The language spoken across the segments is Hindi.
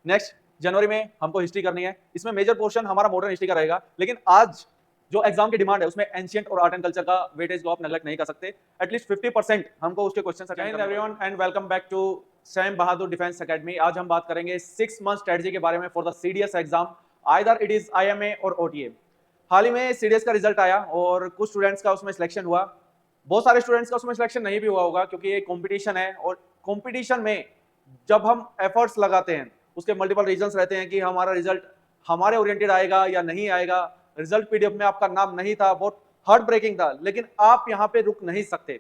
नेक्स्ट जनवरी में हमको हिस्ट्री करनी है, इसमें मेजर पोर्शन हमारा मॉडर्न हिस्ट्री का रहेगा, लेकिन आज जो एग्जाम की डिमांड है उसमें एंशिएंट और आर्ट एंड कल्चर का वेटेज को आप नेगलेक्ट नहीं कर सकते। एटलीस्ट 50% हमको उसके क्वेश्चन अटेंड करना। Everyone and welcome back to Sam Bahadur defence academy. आज हम बात करेंगे 6 मंथ स्ट्रेटजी के बारे में for the CDS exam, either it is IMA और ओटीए। हाल ही में सीडीएस का रिजल्ट आया और कुछ स्टूडेंट्स का उसमें सिलेक्शन हुआ, बहुत सारे स्टूडेंट्स का उसमें सिलेक्शन नहीं भी हुआ होगा, क्योंकि ये कंपटीशन है और कंपटीशन में जब हम एफर्ट्स लगाते हैं उसके मल्टीपल रीजंस रहते हैं कि हमारा रिजल्ट हमारे ओरिएंटेड आएगा या नहीं आएगा। रिजल्ट पीडीएफ में आपका नाम नहीं था, बहुत हार्ट ब्रेकिंग था, लेकिन आप यहाँ पे रुक नहीं सकते।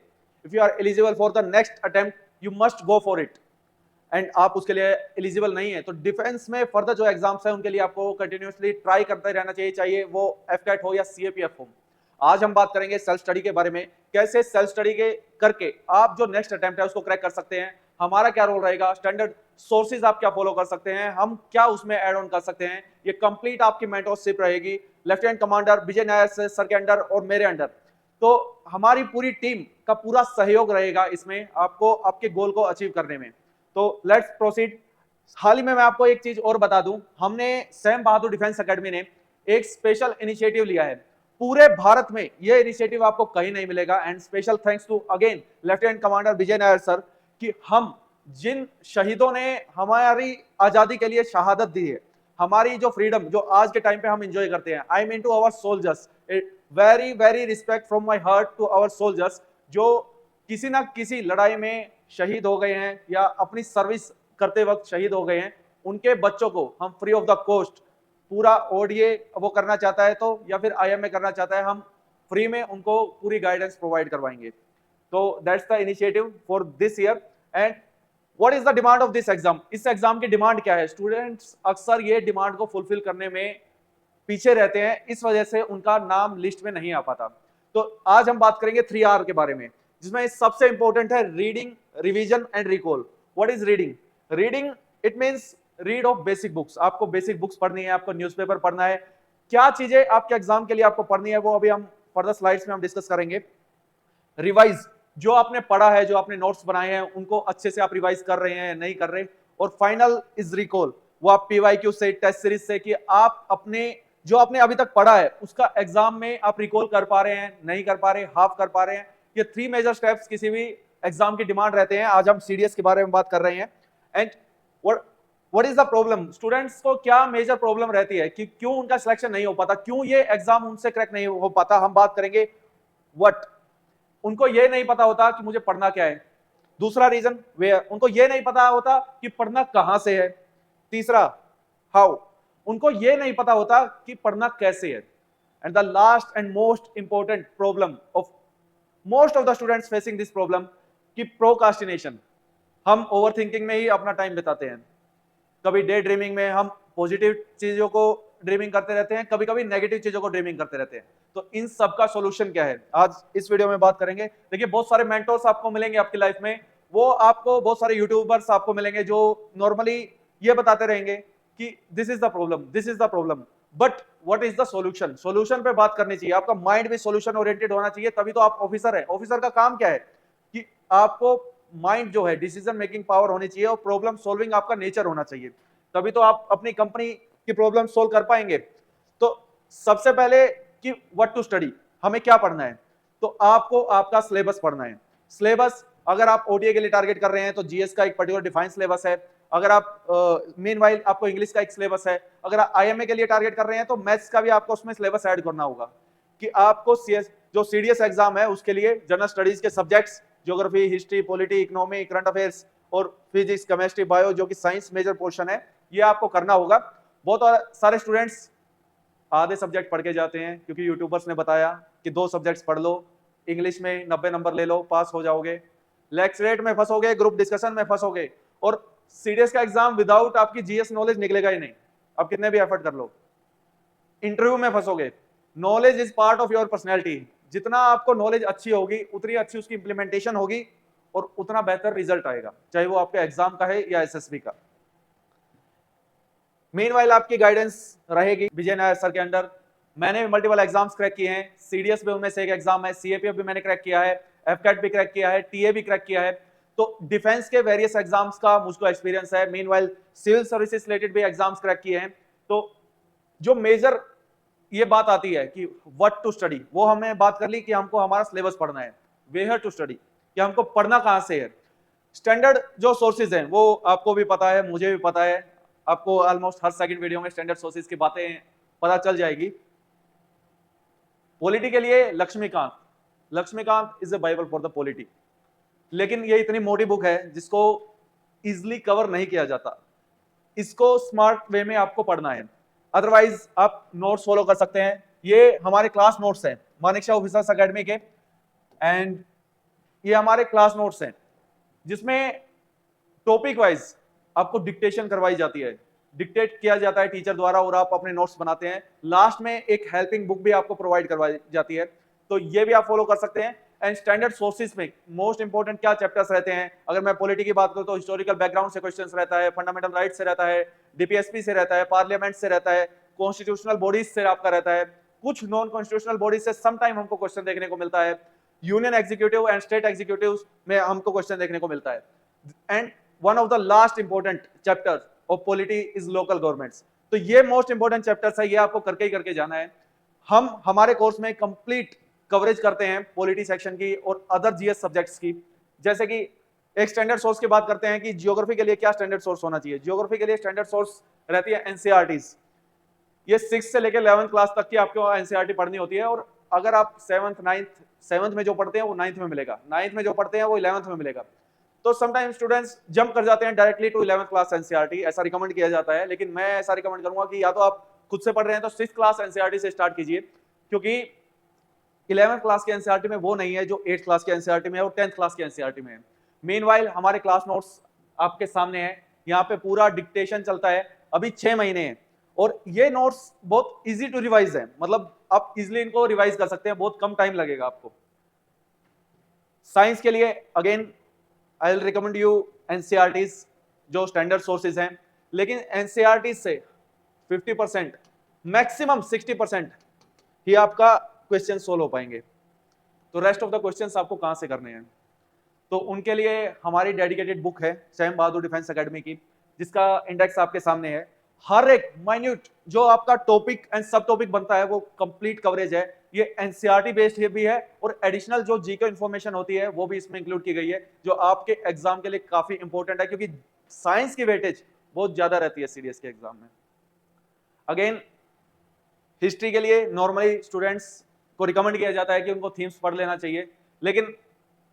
If you are eligible for the next attempt you must go for it, and आप उसके लिए एलिजिबल नहीं है तो डिफेंस में फर्दर जो एग्जाम्स है उनके लिए आपको कंटिन्यूसली ट्राई करते रहना चाहिए, चाहे वो एफकैट हो या सीएपीएफ हो। आज हम बात करेंगे सेल्फ स्टडी के बारे में, कैसे सेल्फ स्टडी के करके आप जो नेक्स्ट अटेम्प्ट है उसको क्रैक कर सकते हैं, हमारा क्या रोल रहेगा, स्टैंडर्ड सोर्सेज आप क्या फॉलो कर सकते हैं, हम क्या उसमें ऐड ऑन कर सकते हैं। ये कंप्लीट आपकी मेंटरशिप रहेगी lieutenant commander Vijay Nair sir के अंडर और मेरे अंडर। तो हमारी पूरी टीम का पूरा सहयोग रहेगा इसमें आपको आपके गोल को अचीव करने में। तो लेट्स प्रोसीड। हाल ही में मैं आपको एक चीज और बता दूं, हमने सैम बहादुर डिफेंस एकेडमी ने एक स्पेशल इनिशिएटिव लिया है। पूरे भारत में यह इनिशिएटिव आपको कहीं नहीं मिलेगा, and special thanks to again lieutenant commander Vijay Nair sir कि हम जिन शहीदों ने हमारी आजादी के लिए शहादत दी है, हमारी जो फ्रीडम जो आज के टाइम पे हम एंजॉय करते हैं, I mean to our soldiers, very very respect from my heart to our soldiers जो किसी ना किसी लड़ाई में शहीद हो गए हैं या अपनी सर्विस करते वक्त शहीद हो गए हैं। उनके बच्चों को हम फ्री ऑफ द कॉस्ट पूरा ओडीए वो करना चाहता है तो या फिर आईएमए करना चाहता है, हम फ्री में उनको पूरी गाइडेंस प्रोवाइड करवाएंगे। तो that's the initiative for this year. And what is the demand of this exam? इस एग्जाम की डिमांड क्या है? स्टूडेंट्स अक्सर ये डिमांड को फुलफिल करने में पीछे रहते हैं, इस वजह से उनका नाम लिस्ट में नहीं आ पाता। तो आज हम बात करेंगे 3R के बारे में, जिसमें सबसे इंपॉर्टेंट है reading, revision and recall. What is reading? Reading it means read of basic books. आपको बेसिक बुक्स पढ़नी है, आपको न्यूज़पेपर पढ़ना है, क्या चीजें आपके एग्जाम के लिए आपको पढ़नी है वो अभी हम फर्दर स्लाइड्स में हम डिस्कस करेंगे। रिवाइज, जो आपने पढ़ा है, जो आपने नोट्स बनाए हैं उनको अच्छे से आप रिवाइज कर रहे हैं नहीं कर रहे। और फाइनल इज रिकॉल, वो आप पीवाईक्यू से, टेस्ट सीरीज से कि आप अपने जो आपने अभी तक पढ़ा है उसका एग्जाम में आप रिकॉल कर पा रहे हैं नहीं कर पा रहे, हाफ कर पा रहे हैं। ये 3 मेजर स्टेप्स किसी भी एग्जाम की डिमांड रहते हैं। आज हम सीडीएस के बारे में बात कर रहे हैं। And what is the problem? Students को क्या मेजर प्रॉब्लम रहती है कि क्यों उनका सिलेक्शन नहीं हो पाता, क्यों ये एग्जाम उनसे क्रैक नहीं हो पाता? हम बात करेंगे व्हाट। उनको ये नहीं पता होता कि मुझे पढ़ना क्या है। दूसरा रीजन वेयर, उनको ये नहीं पता होता कि पढ़ना कहां से है। तीसरा हाउ, उनको ये नहीं पता होता कि पढ़ना कैसे है। And the last and most important problem of most of the students facing this problem कि प्रोकास्टिनेशन। हम ओवरथिंकिंग में ही अपना टाइम बिताते हैं, कभी डे ड्रीमिंग में हम पॉजिटिव चीजों को ड्रीमिंग करते रहते हैं, कभी कभी नेगेटिव चीजों को ड्रीमिंग करते रहते हैं। तो इन सब का सॉल्यूशन क्या है आज इस वीडियो में बात करेंगे। देखिए बहुत सारे मेंटर्स आपको मिलेंगे आपकी लाइफ में, वो आपको बहुत सारे यूट्यूबर्स आपको मिलेंगे जो नॉर्मली ये बताते रहेंगे कि this is the problem, this is the problem, but what is the solution? Solution पे बात करनी चाहिए, आपका माइंड भी सॉल्यूशन ओरिएंटेड होना चाहिए, तभी तो आप ऑफिसर है। ऑफिसर का काम क्या है कि आपको माइंड जो है डिसीजन मेकिंग पावर होनी चाहिए और प्रॉब्लम सॉल्विंग आपका नेचर होना चाहिए, तभी तो आप अपनी कंपनी की प्रॉब्लम सोल्व कर पाएंगे। तो सबसे पहले कि व्हाट टू स्टडी, हमें क्या पढ़ना है? तो आपको आपका सिलेबस पढ़ना है। सिलेबस अगर आप ओटीए के लिए टारगेट कर रहे हैं तो जीएस का एक पर्टिकुलर डिफाइंड सिलेबस है। अगर आप मीनवाइल आपको इंग्लिश का एक सिलेबस है। अगर आप आईएमए के लिए टारगेट कर रहे हैं तो मैथ्स का भी आपको उसमें सिलेबस ऐड करना होगा कि आपको सीएस जो सीडीएस एग्जाम है उसके लिए जनरल स्टडीज के subjects geography, history, polity, economy, current affairs और फिजिक्स, केमिस्ट्री, बायो जो कि साइंस मेजर पोर्शन है, ये आपको करना होगा। बहुत सारे स्टूडेंट्स आधे सब्जेक्ट पढ़ के जाते हैं क्योंकि यूट्यूबर्स ने बताया कि 2 सब्जेक्ट्स पढ़ लो, इंग्लिश में 90 नंबर ले लो, पास हो जाओगे, लेक्चरेट में फंसोगे, ग्रुप डिस्कशन में फंसोगे, और सीडीएस का एग्जाम विदाउट आपकी जीएस नॉलेज निकलेगा ही नहीं, आप कितने भी एफर्ट कर लो। इंटरव्यू में फंसोगे। Knowledge is part of your personality, जितना आपको नॉलेज अच्छी होगी उतनी अच्छी उसकी इंप्लीमेंटेशन होगी और उतना बेहतर रिजल्ट आएगा, चाहे वो आपके एग्जाम का है या एसएसबी का। मीनवाइल आपकी गाइडेंस रहेगी विजय नायर सर के अंडर। मैंने मल्टीपल एग्जाम्स क्रैक किए हैं, सीडीएस भी उनमें से एक एग्जाम है, सीएपीएफ भी मैंने क्रैक किया है, एफकैट भी क्रैक किया है, टीए भी क्रैक किया है। तो डिफेंस के वेरियस एग्जाम्स का मुझको एक्सपीरियंस है, मीनवाइल सिविल सर्विसेज रिलेटेड भी एग्जाम्स क्रैक किए हैं। तो जो मेजर ये बात आती है कि व्हाट टू स्टडी, वो हमें बात कर ली कि हमको हमारा सिलेबस पढ़ना है, वेयर टू स्टडी, कि हमको पढ़ना कहां से है। स्टैंडर्ड जो सोर्सेज हैं वो आपको भी पता है, मुझे भी पता है, आपको ऑलमोस्ट हर सेकंड वीडियो में स्टैंडर्ड सोर्सेज की बातें पता चल जाएगी। पॉलिटी के लिए Laxmikanth is a bible for the polity, लेकिन ये इतनी मोटी बुक है जिसको इजिली कवर नहीं किया जाता, इसको स्मार्ट वे में आपको पढ़ना है। अदरवाइज आप नोट्स फॉलो कर सकते हैं, ये हमारे क्लास नोट्स हैं मानिकशा ऑफिसर्स एकेडमी के, एंड ये हमारे क्लास नोट्स हैं जिसमें टॉपिक वाइज आपको डिक्टेशन करवाई जाती है, डिक्टेट किया जाता है टीचर द्वारा और आप अपने नोट्स बनाते हैं। लास्ट में एक हेल्पिंग बुक भी आपको प्रोवाइड करवाई जाती है, तो ये भी आप फॉलो कर सकते हैं। एंड स्टैंडर्ड सोर्सेज में मोस्ट इंपोर्टेंट क्या चैप्टर्स रहते हैं, अगर मैं पॉलिटी की बात करूं तो हिस्टोरिकल बैकग्राउंड से क्वेश्चंस रहता है, फंडामेंटल राइट से रहता है, डीपीएसपी से रहता है, पार्लियामेंट से रहता है, कॉन्स्टिट्यूशनल बॉडीज से आपका रहता है, कुछ नॉन कॉन्स्टिट्यूशनल बॉडीज से समटाइम हमको क्वेश्चन देखने को मिलता है, union executive and state executive में हमको क्वेश्चन देखने को मिलता है। And one of the last important chapter of polity is local governments. तो ये मोस्ट इंपॉर्टेंट चैप्टर्स है, ये आपको करके ही करके जाना है। हम हमारे कोर्स में कंप्लीट कवरेज करते हैं पॉलिटी सेक्शन की और अदर जीएस सब्जेक्ट्स की। जैसे कि एक स्टैंडर्ड सोर्स की बात करते हैं कि जियोग्राफी के लिए क्या स्टैंडर्ड सोर्स होना चाहिए। जियोग्राफी के लिए स्टैंडर्ड सोर्स रहती है एनसीईआरटीज, ये 6 से लेकर 11th क्लास तक की आपको एनसीईआरटी पढ़नी होती है, और अगर आप 7th में जो पढ़ते हैं वो 9th में मिलेगा, 9th में जो पढ़ते हैं वो 11th में मिलेगा। तो समटाइम स्टूडेंट्स जंप कर जाते हैं directly to 11th class NCERT, ऐसा रिकमेंड किया जाता है, लेकिन मैं ऐसा रिकमेंड करूंगा कि या तो आप खुद से पढ़ रहे हैं तो 6th क्लास एनसीईआरटी से स्टार्ट कीजिए, क्योंकि 11th क्लास के एनसीईआरटी में वो नहीं है जो 8th क्लास के एनसीईआरटी में है और 10th क्लास के एनसीईआरटी में है। मीनवाइल हमारे क्लास नोट्स आपके सामने है, यहाँ पे पूरा डिक्टेशन चलता है, अभी 6 महीने हैं, और ये नोट्स बहुत इजी टू रिवाइज है, मतलब आप इजिली इनको रिवाइज कर सकते हैं, बहुत कम टाइम लगेगा आपको। साइंस के लिए again I will recommend you NCERTs जो स्टैंडर्ड सोर्सेज हैं, लेकिन एनसीईआरटी से 50% मैक्सिमम 60% ही आपका क्वेश्चन सोल्व हो पाएंगे। तो रेस्ट ऑफ द क्वेश्चंस आपको कहां से करने हैं, तो उनके लिए हमारी डेडिकेटेड बुक है सैम बहादुर डिफेंस एकेडमी की, जिसका इंडेक्स आपके सामने है। हर एक माइन्यूट जो आपका टॉपिक एंड सब टॉपिक बनता है वो कंप्लीट कवरेज है। ये एनसीईआरटी बेस्ड भी है और एडिशनल जो जीके इंफॉर्मेशन होती है वो भी इसमें इंक्लूड की गई है, जो आपके एग्जाम के लिए काफी इंपॉर्टेंट है, क्योंकि साइंस की वेटेज बहुत ज्यादा रहती है सीडीएस के एग्जाम में। अगेन हिस्ट्री के लिए नॉर्मली स्टूडेंट्स को रिकमेंड किया जाता है कि उनको थीम्स पढ़ लेना चाहिए, लेकिन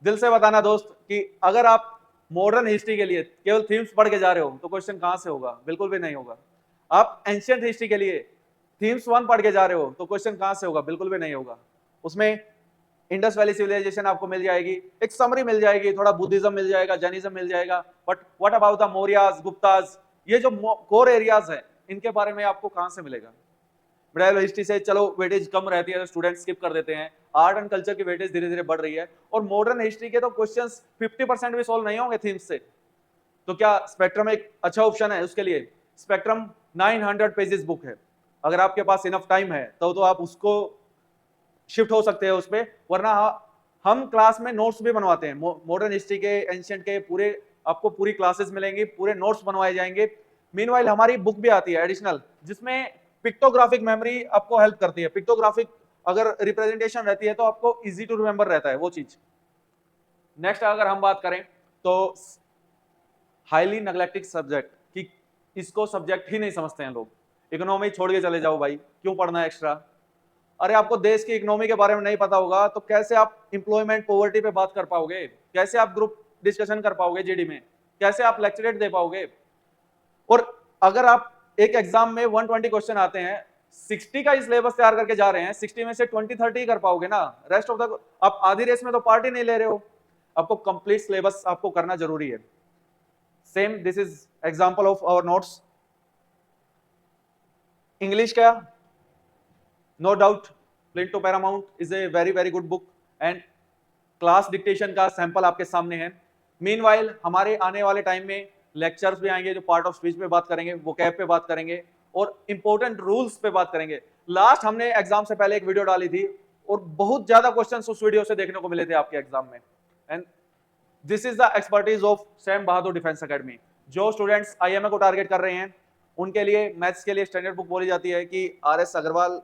दिल से बताना दोस्त कि अगर आप मॉडर्न हिस्ट्री के लिए केवल थीम्स पढ़ के जा रहे हो तो क्वेश्चन कहां से होगा, बिल्कुल भी नहीं होगा। आप एंशिएंट हिस्ट्री के लिए थीम्स 1 पढ़ के जा रहे हो तो क्वेश्चन कहां से होगा, बिल्कुल भी नहीं होगा। उसमें इंडस वैली सिविलाइजेशन आपको मिल जाएगी, एक समरी मिल जाएगी, थोड़ा बुद्धिज्म मिल जाएगा, जैनिज्म मिल जाएगा, but what about the Mauryas, Guptas, ये जो कोर एरियाज है इनके बारे में आपको कहां से मिलेगा। मिडिवल हिस्ट्री से चलो वेटेज कम रहती है तो स्टूडेंट स्किप कर देते हैं, आर्ट एंड कल्चर की वेटेज धीरे धीरे बढ़ रही है, और मॉडर्न हिस्ट्री के तो क्वेश्चंस 50% भी सॉल्व नहीं होंगे थीम्स से। तो क्या स्पेक्ट्रम एक अच्छा ऑप्शन है उसके लिए? स्पेक्ट्रम 900 पेजेस बुक है, अगर आपके पास इनफ टाइम है तो आप उसको शिफ्ट हो सकते हैं उस पर, वरना हम क्लास में नोट्स भी बनवाते हैं मॉडर्न हिस्ट्री के, एंशिएंट के, पूरे आपको पूरी क्लासेस मिलेंगी, पूरे नोट्स बनवाए जाएंगे। मीनवाइल हमारी बुक भी आती है एडिशनल, जिसमें पिक्टोग्राफिक मेमोरी आपको हेल्प करती है। पिक्टोग्राफिक अगर रिप्रेजेंटेशन रहती है तो आपको इजी टू रिमेंबर रहता है वो चीज। नेक्स्ट अगर हम बात करें तो हाईली नेग्लेक्टेड सब्जेक्ट, कि इसको सब्जेक्ट ही नहीं समझते हैं लोग, इकोनॉमी छोड़ के चले जाओ भाई, क्यों पढ़ना है एक्स्ट्रा। अरे आपको देश की इकोनॉमी के बारे में नहीं पता होगा तो कैसे आप एम्प्लॉयमेंट पॉवर्टी पे बात कर पाओगे, कैसे आप ग्रुप डिस्कशन कर पाओगे जीडी में, कैसे आप लेक्चरेट दे पाओगे। और अगर आप एक एग्जाम में 120 क्वेश्चन आते हैं, 60 का सिलेबस तैयार करके जा रहे हैं, 60 में से 20-30 कर पाओगे ना, रेस्ट ऑफ द आप आधी रेस में तो पार्टी नहीं ले रहे हो, आपको कंप्लीट सिलेबस आपको करना जरूरी है। Same this is example of our notes. English का no doubt Plinto Paramount is a very very good book, and class dictation का सैंपल आपके सामने है। मीनवाइल हमारे आने वाले टाइम में लेक्चर्स भी आएंगे जो पार्ट ऑफ स्पीच पे बात करेंगे, वोकैब पे बात करेंगे और इंपॉर्टेंट रूल्स पे बात करेंगे। लास्ट हमने एग्जाम से पहले एक वीडियो डाली थी और बहुत ज्यादा क्वेश्चंस उस वीडियो से देखने को मिले थे आपके एग्जाम में, and this is the expertise of Sam Bahadur defence academy. जो स्टूडेंट्स आईएमए को टारगेट कर रहे हैं उनके लिए मैथ्स के लिए स्टैंडर्ड बुक बोली जाती है कि आर.एस. अग्रवाल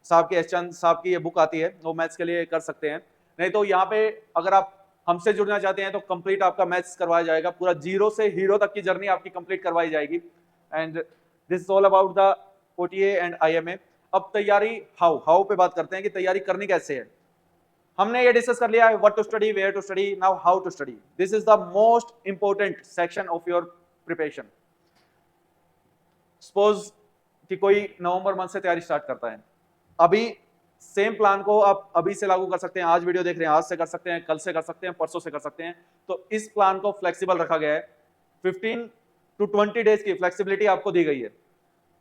साहब की, एस चंद साहब की ये बुक आती है, वो मैथ्स के लिए कर सकते हैं। नहीं तो यहाँ पे अगर आप हमसे जुड़ना चाहते हैं तो कंप्लीट आपका मैथ्स करवाया जाएगा, पूरा जीरो से हीरो तक की जर्नी आपकी कंप्लीट करवाई जाएगी। And this is all about the OTA and IMA. अब तैयारी हाउ पे बात करते हैं कि तैयारी करनी कैसे है। हमने ये डिस्कस कर लिया है what to study, where to study, now how to study. This is the most important section of your preparation. Suppose कि कोई नवंबर मंथ से तैयारी स्टार्ट करता है, अभी सेम प्लान को आप अभी से लागू कर सकते हैं। आज वीडियो देख रहे हैं, आज से कर सकते हैं, कल से कर सकते हैं, परसों से कर सकते हैं। तो इस प्लान को फ्लेक्सिबल रखा गया है। 15 to 20 डेज की फ्लेक्सिबिलिटी आपको दी गई है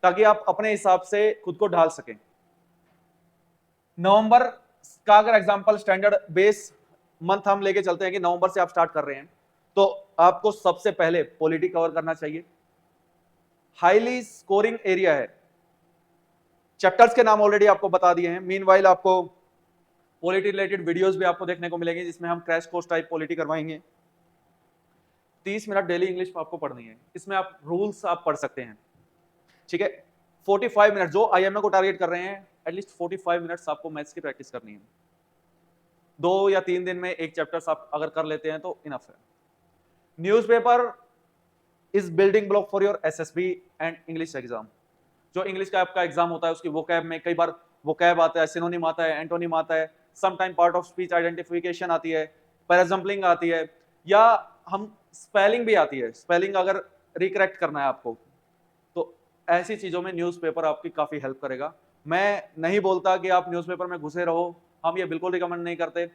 ताकि आप अपने हिसाब से खुद को ढाल सकें। नवंबर का अगर एग्जांपल स्टैंडर्ड बेस मंथ हम लेके चलते हैं कि नवंबर से आप स्टार्ट कर रहे हैं, तो आपको सबसे पहले पॉलिटी कवर करना चाहिए। हाईली स्कोरिंग एरिया है। चैप्टर्स के नाम ऑलरेडी आपको बता दिए हैं। मीनवाइल आपको पॉलिटी रिलेटेड वीडियोस भी आपको देखने को मिलेंगे जिसमें हम क्रैश कोर्स टाइप पॉलिटी करवाएंगे। 30 मिनट डेली इंग्लिश आपको पढ़नी है, इसमें आप रूल्स आप पढ़ सकते हैं, ठीक है। 45 मिनट जो आईएमए को टारगेट कर रहे हैं, एटलीस्ट 45 मिनट्स आपको मैथ्स की प्रैक्टिस करनी है। 2 या 3 दिन में एक चैप्टर आप अगर कर लेते हैं तो इनफ है। Newspaper is building block for your SSB and English exam. जो इंग्लिश का आपका एग्जाम होता है उसकी वोकैब में कई बार वोकैब आता है, सिनोनिम आता है, एंटोनिम आता है, some time part of speech identification आती है, पैराजम्पलिंग आती है, या हम स्पेलिंग भी आती है। स्पेलिंग अगर रिकरेक्ट करना है आपको, तो ऐसी चीजों में न्यूज़पेपर आपकी काफी हेल्प करेगा। मैं नहीं बोलता कि आप न्यूज़पेपर में घुसे रहो, हम ये बिल्कुल रिकमेंड नहीं करते।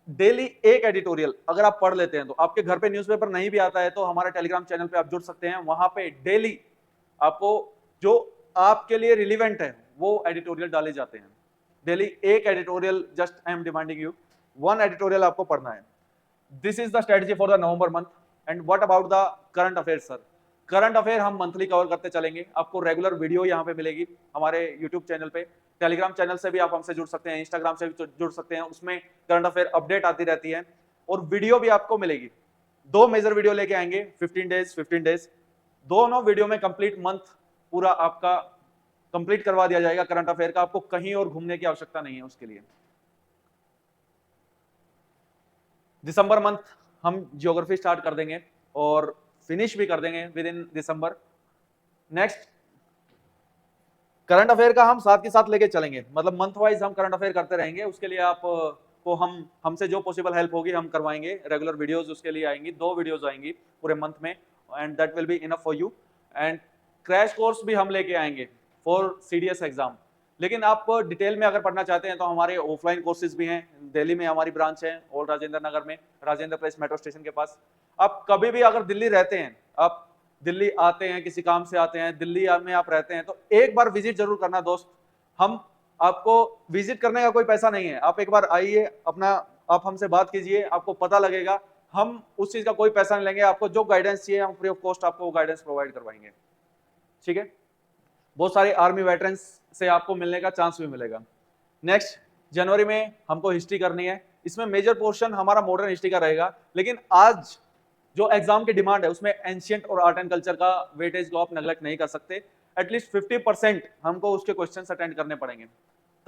डेली एक एडिटोरियल अगर आप पढ़ लेते हैं तो आपके घर पे न्यूज़पेपर नहीं भी आता है तो हमारे टेलीग्राम चैनल पे आप जुड़ सकते हैं। वहां पे डेली आपको जो आपके लिए रिलीवेंट है वो एडिटोरियल डाले जाते हैं। डेली एक editorial, just I am demanding you, 1 editorial आपको पढ़ना है। This is the strategy for the November month. And what about the current affair sir? Current affair हम मंथली कवर करते चलेंगे। आपको रेगुलर वीडियो यहाँ पे मिलेगी हमारे यूट्यूब चैनल पे। टेलीग्राम चैनल से भी आप हमसे जुड़ सकते हैं, इंस्टाग्राम से भी जुड़ सकते हैं, उसमें करंट अफेयर अपडेट आती रहती है और वीडियो भी आपको मिलेगी। 2 मेजर वीडियो लेके आएंगे, 15 डेज। दोनों वीडियो में कंप्लीट मंथ पूरा आपका कंप्लीट करवा दिया जाएगा करंट अफेयर का। आपको कहीं और घूमने की आवश्यकता नहीं है उसके लिए। दिसंबर मंथ हम ज्योग्राफी स्टार्ट कर देंगे और फिनिश भी कर देंगे with in December. Next current affair का हम साथ के साथ लेके चलेंगे, मतलब मंथ वाइज हम करंट अफेयर करते रहेंगे। उसके लिए आप को हमसे जो पॉसिबल हेल्प होगी हम करवाएंगे। रेगुलर वीडियोस उसके लिए आएंगी, 2 वीडियोस आएंगी पूरे मंथ में, and that will be enough for you. And crash course भी हम लेके आएंगे फॉर सीडीएस एग्जाम। लेकिन आप डिटेल में अगर पढ़ना चाहते हैं तो हमारे ऑफलाइन कोर्सेज भी हैं। दिल्ली में हमारी ब्रांच है, ओल्ड राजेंद्र नगर में, राजेंद्र प्लेस मेट्रो स्टेशन के पास। आप कभी भी अगर दिल्ली रहते हैं, आप दिल्ली आते हैं, किसी काम से आते हैं, दिल्ली में आप रहते हैं, तो एक बार विजिट जरूर करना दोस्त। हम आपको विजिट करने का कोई पैसा नहीं है, आप एक बार आइए, अपना आप हमसे बात कीजिए, आपको पता लगेगा। हम उस चीज का कोई पैसा नहीं लेंगे, आपको जो गाइडेंस चाहिए हम फ्री ऑफ कॉस्ट आपको गाइडेंस प्रोवाइड करवाएंगे, ठीक है। बहुत सारे आर्मी वेटरन्स से आपको मिलने का चांस भी मिलेगा। नेक्स्ट जनवरी में हमको हिस्ट्री करनी है, इसमें मेजर पोर्शन हमारा मॉडर्न हिस्ट्री का रहेगा। लेकिन आज जो एग्जाम की डिमांड है उसमें एंशिएंट और आर्ट एंड कल्चर का वेटेज को आप नेग्लेक्ट नहीं कर सकते। एटलीस्ट 50% हमको उसके क्वेश्चंस अटेंड करने पड़ेंगे,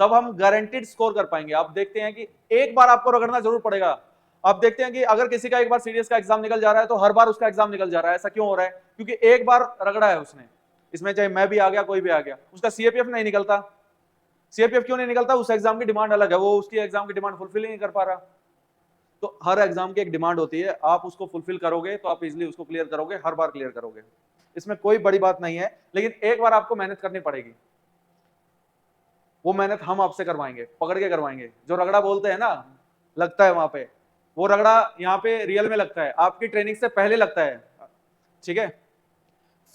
तब हम गारंटीड स्कोर कर पाएंगे। आप देखते हैं कि एक बार आपको रगड़ना जरूर पड़ेगा। आप देखते हैं कि अगर किसी का एक बार सीडीएस का एग्जाम निकल जा रहा है तो हर बार उसका एग्जाम निकल जा रहा है। ऐसा क्यों हो रहा है? क्योंकि एक बार रगड़ा है उसने। इसमें चाहे मैं भी आ गया, कोई भी आ गया, उसका सीएपीएफ नहीं निकलता। सीएपीएफ क्यों नहीं निकलता? उस एग्जाम की डिमांड अलग है, वो उसकी एग्जाम की डिमांड फुलफिल नहीं कर पा रहा। तो हर एग्जाम की एक डिमांड होती है, आप उसको फुलफिल करोगे तो आप इजीली उसको क्लियर करोगे, हर बार क्लियर करोगे। इसमें कोई बड़ी बात नहीं है, लेकिन एक बार आपको मेहनत करनी पड़ेगी। वो मेहनत हम आपसे करवाएंगे, पकड़ के करवाएंगे। जो रगड़ा बोलते हैं ना, लगता है वहां पे, वो रगड़ा यहाँ पे रियल में लगता है, आपकी ट्रेनिंग से पहले लगता है, ठीक है।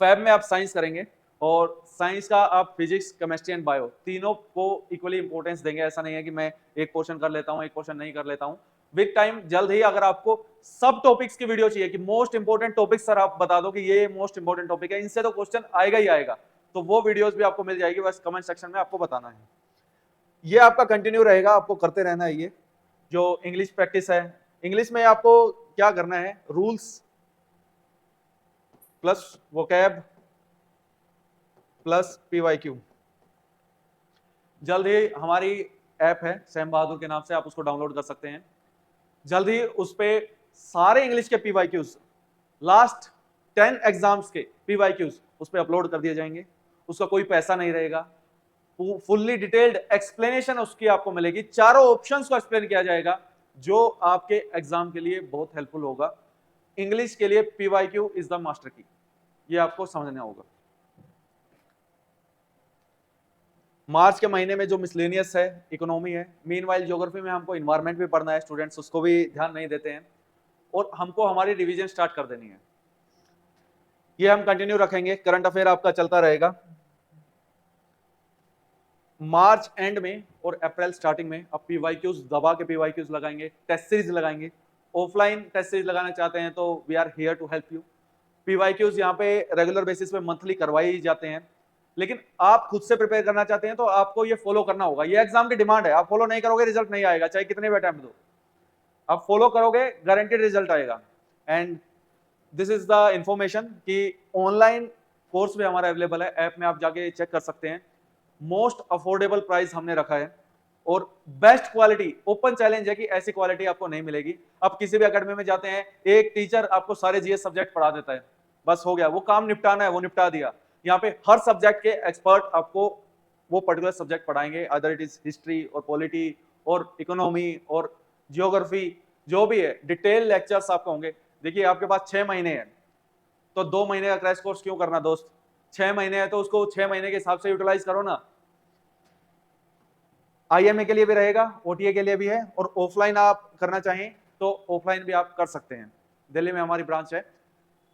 फैब में आप साइंस करेंगे और साइंस का आप फिजिक्स, केमिस्ट्री एंड बायो तीनों को इक्वली इंपॉर्टेंस देंगे। ऐसा नहीं है कि मैं एक पोर्शन कर लेता हूँ, एक पोर्शन नहीं कर लेता हूँ। विद टाइम जल्द ही अगर आपको सब टॉपिक्स की वीडियो चाहिए कि मोस्ट इंपोर्टेंट टॉपिक सर आप बता दो कि ये मोस्ट इंपोर्टेंट टॉपिक है, इनसे तो क्वेश्चन आएगा ही आएगा, तो वो वीडियोस भी आपको मिल जाएगी। बस कमेंट सेक्शन में आपको बताना है। ये आपका कंटिन्यू रहेगा, आपको करते रहना है। ये जो इंग्लिश प्रैक्टिस है, इंग्लिश में आपको क्या करना है, rules plus vocab plus PYQ। जल्द ही हमारी ऐप है सैम बहादुर के नाम से, आप उसको डाउनलोड कर सकते हैं। जल्द ही उस पे सारे इंग्लिश के PYQs, लास्ट 10 एग्जाम्स के PYQs उस पे अपलोड कर दिए जाएंगे। उसका कोई पैसा नहीं रहेगा, फुल्ली डिटेल्ड एक्सप्लेनेशन उसकी आपको मिलेगी, चारों ऑप्शंस को एक्सप्लेन किया जाएगा जो आपके एग्जाम के लिए बहुत हेल्पफुल होगा। इंग्लिश के लिए PYQ इज द मास्टर की, ये आपको समझना होगा। मार्च के महीने में जो मिसलेनियस है, इकोनॉमी है, मीनवाइल ज्योग्राफी में हमको इन्वायरमेंट भी पढ़ना है, स्टूडेंट्स उसको भी ध्यान नहीं देते हैं, और हमको हमारी रिवीजन स्टार्ट कर देनी है। ये हम कंटिन्यू रखेंगे, करंट अफेयर आपका चलता रहेगा। मार्च एंड में और अप्रैल स्टार्टिंग में अब PYQs दबा के PYQs लगाएंगे, टेस्ट सीरीज लगाएंगे। ऑफलाइन टेस्ट सीरीज लगाना चाहते हैं तो we are here to help you. PYQs यहाँ पे रेगुलर बेसिस पे मंथली करवाई जाते हैं, लेकिन आप खुद से प्रिपेयर करना चाहते हैं तो आपको ये फॉलो करना होगा। ये एग्जाम की डिमांड है, आप फॉलो नहीं करोगे रिजल्ट नहीं आएगा, चाहे कितने भी अटेम्प्ट दो। आप फॉलो करोगे गारंटेड रिजल्ट आएगा। And this is the information कि ऑनलाइन कोर्स भी हमारा अवेलेबल है, ऐप में आप जाके चेक कर सकते हैं। मोस्ट अफोर्डेबल प्राइस हमने रखा है और बेस्ट क्वालिटी। ओपन चैलेंज है कि ऐसी क्वालिटी आपको नहीं मिलेगी। आप किसी भी एकेडमी में जाते हैं, एक टीचर आपको सारे GS सब्जेक्ट पढ़ा देता है, बस हो गया, वो काम निपटाना है वो निपटा दिया। यहाँ पे हर सब्जेक्ट के एक्सपर्ट आपको वो पर्टिकुलर सब्जेक्ट पढ़ाएंगे, अदर इट इज हिस्ट्री और पॉलिटी और इकोनॉमी और जियोग्राफी, जो भी है डिटेल लेक्चर्स आपको होंगे। देखिए आपके पास 6 महीने हैं तो 2 महीने का क्रैश कोर्स क्यों करना दोस्त, 6 महीने है तो उसको 6 महीने के हिसाब से यूटिलाइज करो ना। IMA के लिए भी रहेगा, OTA के लिए भी है, और ऑफलाइन आप करना चाहें तो ऑफलाइन भी आप कर सकते हैं। दिल्ली में हमारी ब्रांच है।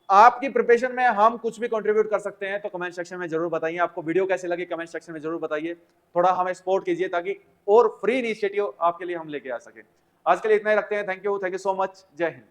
आपकी प्रिपरेशन में हम कुछ भी कंट्रीब्यूट कर सकते हैं तो कमेंट सेक्शन में जरूर बताइए। आपको वीडियो कैसे लगी कमेंट सेक्शन में जरूर बताइए, थोड़ा हमें सपोर्ट कीजिए ताकि और फ्री इनिशिएटिव आपके लिए हम लेके आ सके। आज के लिए इतना ही रखते हैं। थैंक यू सो मच, जय हिंद।